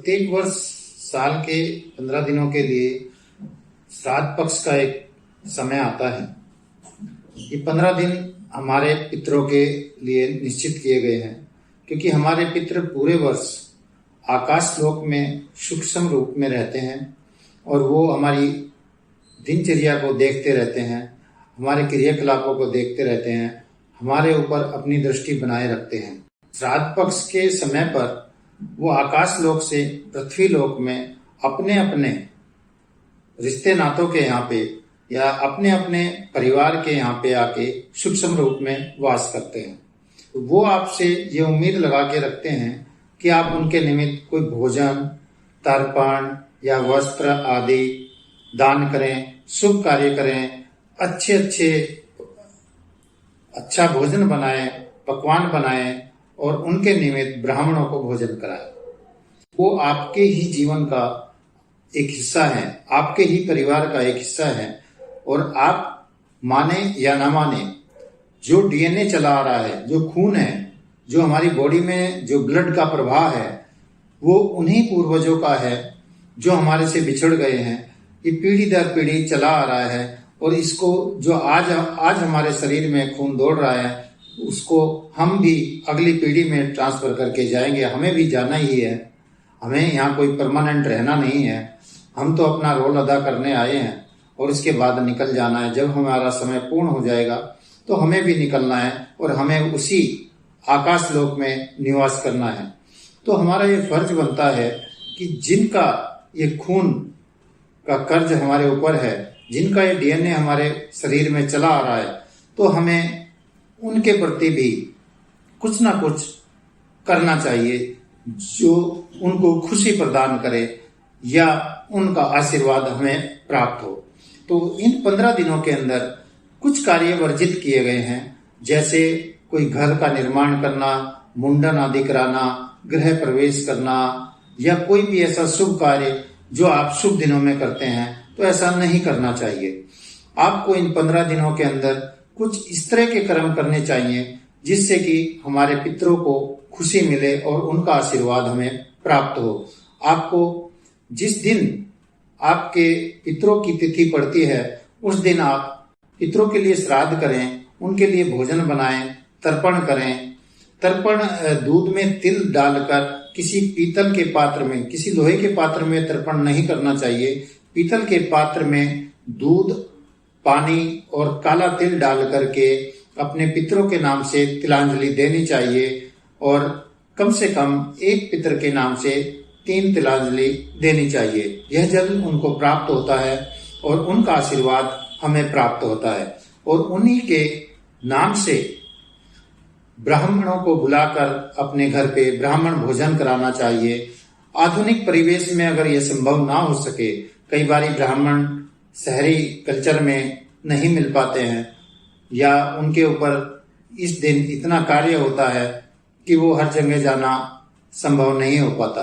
प्रत्येक वर्ष साल के 15 दिनों के लिए श्राद्ध पक्ष का एक समय आता है। ये 15 दिन हमारे पितरों के लिए निश्चित किए गए हैं, क्योंकि हमारे पितृ पूरे वर्ष आकाश लोक में सूक्ष्म रूप में रहते हैं और वो हमारी दिनचर्या को देखते रहते हैं, हमारे क्रियाकलापों को देखते रहते हैं, हमारे ऊपर अपनी दृष्टि बनाए रखते हैं। श्राद्ध पक्ष के समय पर वो आकाश लोक से पृथ्वी लोक में अपने अपने रिश्ते नातों के यहाँ पे या अपने अपने परिवार के यहाँ पे आके सूक्ष्म रूप में वास करते हैं। वो आपसे ये उम्मीद लगा के रखते हैं कि आप उनके निमित्त कोई भोजन, तर्पण या वस्त्र आदि दान करें, शुभ कार्य करें, अच्छा भोजन बनाएं, पकवान बनाएं और उनके निमित्त ब्राह्मणों को भोजन कराएं। वो आपके ही जीवन का एक हिस्सा है, आपके ही परिवार का एक हिस्सा है और आप माने या ना माने, जो डीएनए चला आ रहा है, जो खून है, जो हमारी बॉडी में जो ब्लड का प्रवाह है, वो उन्हीं पूर्वजों का है जो हमारे से बिछड़ गए हैं। ये पीढ़ी दर पीढ़ी चला आ रहा है और इसको जो आज हमारे शरीर में खून दौड़ रहा है, उसको हम भी अगली पीढ़ी में ट्रांसफर करके जाएंगे। हमें भी जाना ही है, हमें यहाँ कोई परमानेंट रहना नहीं है। हम तो अपना रोल अदा करने आए हैं और इसके बाद निकल जाना है। जब हमारा समय पूर्ण हो जाएगा तो हमें भी निकलना है और हमें उसी आकाश लोक में निवास करना है। तो हमारा ये फर्ज बनता है कि जिनका ये खून का कर्ज हमारे ऊपर है, जिनका ये डीएनए हमारे शरीर में चला आ रहा है, तो हमें उनके प्रति भी कुछ ना कुछ करना चाहिए जो उनको खुशी प्रदान करे या उनका आशीर्वाद हमें प्राप्त हो। तो इन 15 दिनों के अंदर कुछ कार्य वर्जित किए गए हैं, जैसे कोई घर का निर्माण करना, मुंडन आदि कराना, गृह प्रवेश करना या कोई भी ऐसा शुभ कार्य जो आप शुभ दिनों में करते हैं, तो ऐसा नहीं करना चाहिए। आपको इन 15 दिनों के अंदर कुछ इस तरह के कर्म करने चाहिए जिससे कि हमारे पितरों को खुशी मिले और उनका आशीर्वाद हमें प्राप्त हो। आपको जिस दिन आपके पितरों की तिथि पड़ती है, उस दिन आप पितरों के लिए श्राद्ध करें, उनके लिए भोजन बनाएं, तर्पण करें। तर्पण दूध में तिल डालकर किसी पीतल के पात्र में, किसी लोहे के पात्र में तर्पण नहीं करना चाहिए। पीतल के पात्र में दूध, पानी और काला तिल डाल करके अपने पितरों के नाम से तिलांजलि देनी चाहिए और कम से कम एक पितर के नाम से 3 तिलांजलि देनी चाहिए। यह जल उनको प्राप्त होता है और उनका आशीर्वाद हमें प्राप्त होता है। और उन्हीं के नाम से ब्राह्मणों को बुलाकर अपने घर पे ब्राह्मण भोजन कराना चाहिए। आधुनिक परिवेश में अगर यह संभव ना हो सके, कई बार ब्राह्मण शहरी कल्चर में नहीं मिल पाते हैं या उनके ऊपर इस दिन इतना कार्य होता है कि वो हर जगह जाना संभव नहीं हो पाता।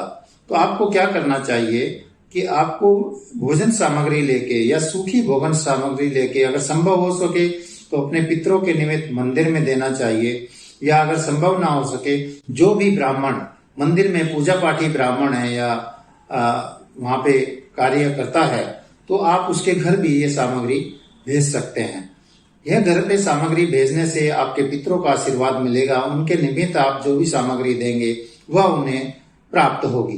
तो आपको क्या करना चाहिए कि आपको भोजन सामग्री लेके या सूखी भोजन सामग्री लेके अगर संभव हो सके तो अपने पितरों के निमित्त मंदिर में देना चाहिए, या अगर संभव ना हो सके जो भी ब्राह्मण मंदिर में पूजा पाठी ब्राह्मण है या वहां पे कार्य करता है, तो आप उसके घर भी ये सामग्री भेज सकते हैं। यह घर पे सामग्री भेजने से आपके पितरों का आशीर्वाद मिलेगा। उनके निमित्त आप जो भी सामग्री देंगे वह उन्हें प्राप्त होगी।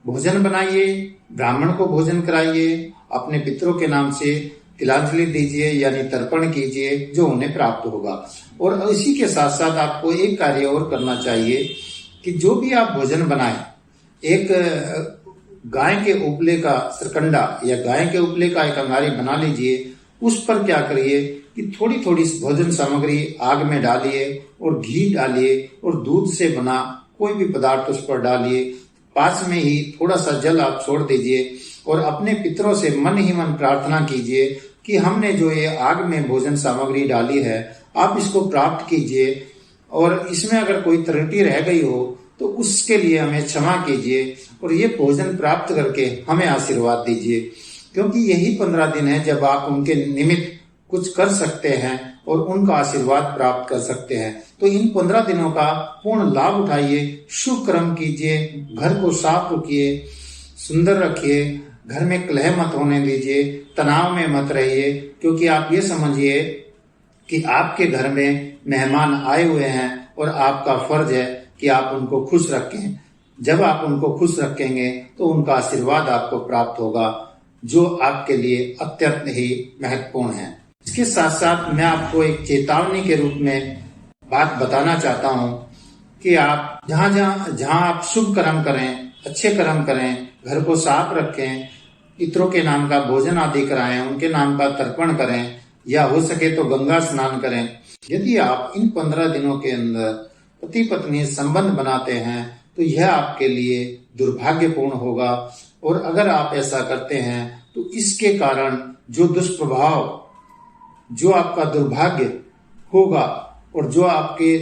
भोजन बनाइए, ब्राह्मण को भोजन कराइए, अपने पितरों के नाम से तिलांजलि दीजिए यानी तर्पण कीजिए, जो उन्हें प्राप्त होगा। और इसी के साथ साथ आपको एक कार्य और करना चाहिए कि जो भी आप भोजन बनाएं, एक गाय के उपले का सरकंडा या गाय के उपले का एक अंगारी बना लीजिए। उस पर क्या करिए कि थोड़ी थोड़ी भोजन सामग्री आग में डालिए और घी डालिए और दूध से बना कोई भी पदार्थ उस पर डालिए। पास में ही थोड़ा सा जल आप छोड़ दीजिए और अपने पितरों से मन ही मन प्रार्थना कीजिए कि हमने जो ये आग में भोजन सामग्री डाली है, आप इसको प्राप्त कीजिए और इसमें अगर कोई त्रुटि रह गई हो तो उसके लिए हमें क्षमा कीजिए और ये भोजन प्राप्त करके हमें आशीर्वाद दीजिए। क्योंकि यही 15 दिन है जब आप उनके निमित्त कुछ कर सकते हैं और उनका आशीर्वाद प्राप्त कर सकते हैं। तो इन 15 दिनों का पूर्ण लाभ उठाइए, शुभ कर्म कीजिए, घर को साफ रखिए, सुंदर रखिए, घर में कलह मत होने दीजिए, तनाव में मत रहिए, क्योंकि आप ये समझिए कि आपके घर में मेहमान आए हुए हैं और आपका फर्ज है कि आप उनको खुश रखें। जब आप उनको खुश रखेंगे तो उनका आशीर्वाद आपको प्राप्त होगा, जो आपके लिए अत्यंत ही महत्वपूर्ण है। इसके साथ साथ मैं आपको एक चेतावनी के रूप में बात बताना चाहता हूं कि आप जहां आप शुभ कर्म करें, अच्छे कर्म करें, घर को साफ रखें, पितरों के नाम का भोजन आदि कराएं, उनके नाम का तर्पण करें, या हो सके तो गंगा स्नान करें। यदि आप इन 15 दिनों के अंदर पति पत्नी संबंध बनाते हैं तो यह आपके लिए दुर्भाग्यपूर्ण होगा, और अगर आप ऐसा करते हैं तो इसके कारण जो दुष्प्रभाव, जो आपका दुर्भाग्य होगा और जो आपके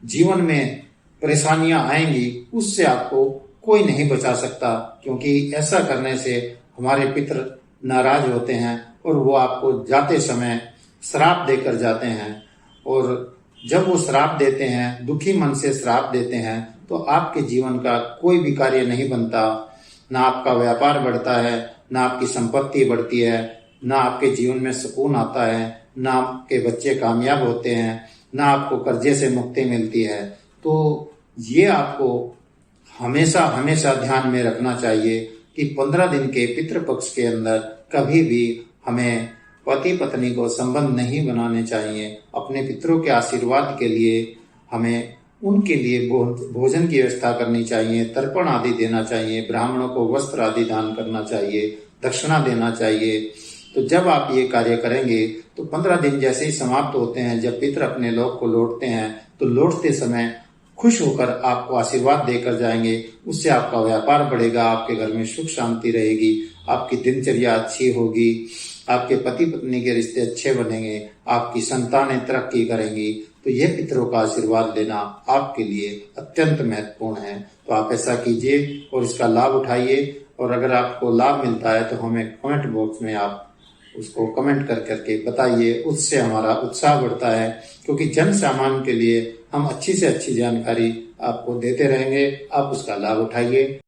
जीवन में परेशानियां आएंगी, उससे आपको कोई नहीं बचा सकता, क्योंकि ऐसा करने से हमारे पितर नाराज होते हैं और वो आपको जाते समय श्राप देकर जाते हैं। और जब वो श्राप देते हैं, दुखी मन से श्राप देते हैं, तो आपके जीवन का कोई भी कार्य नहीं बनता, ना आपका व्यापार बढ़ता है, ना आपकी संपत्ति बढ़ती है, ना आपके जीवन में सुकून आता है, ना आपके बच्चे कामयाब होते हैं, ना आपको कर्जे से मुक्ति मिलती है। तो ये आपको हमेशा हमेशा ध्यान में रखना चाहिए कि 15 दिन के पितृपक्ष के अंदर कभी भी हमें पति पत्नी को संबंध नहीं बनाने चाहिए। अपने पितरों के आशीर्वाद के लिए हमें उनके लिए भोजन की व्यवस्था करनी चाहिए, तर्पण आदि देना चाहिए, ब्राह्मणों को वस्त्र आदि दान करना चाहिए, दक्षिणा देना चाहिए। तो जब आप ये कार्य करेंगे तो 15 दिन जैसे ही समाप्त होते हैं, जब पितर अपने लोक को लौटते हैं, तो लौटते समय खुश होकर आपको आशीर्वाद देकर जाएंगे। उससे आपका व्यापार बढ़ेगा, आपके घर में सुख शांति रहेगी, आपकी दिनचर्या अच्छी होगी, आपके पति पत्नी के रिश्ते अच्छे बनेंगे, आपकी संतानें तरक्की करेंगी। तो यह पितरों का आशीर्वाद लेना आपके लिए अत्यंत महत्वपूर्ण है। तो आप ऐसा कीजिए और इसका लाभ उठाइए। और अगर आपको लाभ मिलता है तो हमें कमेंट बॉक्स में आप उसको कमेंट कर करके बताइए, उससे हमारा उत्साह बढ़ता है, क्योंकि जन सामान्य के लिए हम अच्छी से अच्छी जानकारी आपको देते रहेंगे। आप उसका लाभ उठाइए।